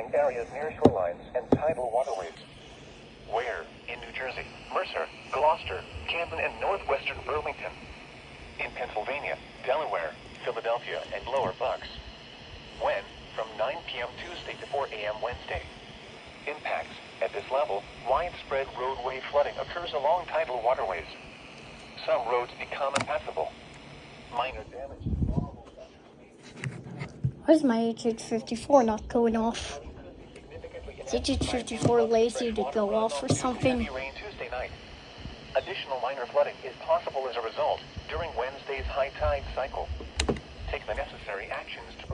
low-lying areas near shorelines and tidal waterways. Where? In New Jersey, Mercer, Gloucester, Camden, and northwestern Burlington. In Pennsylvania, Delaware, Philadelphia, and Lower Bucks. When? From 9 p.m. Tuesday to 4 a.m. Wednesday. Impacts. At this level, widespread roadway flooding occurs along tidal waterways. Some roads become impassable. Minor damage to normal structures. Why is my HH54 not going off? Is HH54 lazy to go off or something? Heavy rain Tuesday night. Additional minor flooding is possible as a result during Wednesday's high tide cycle. Take the necessary actions to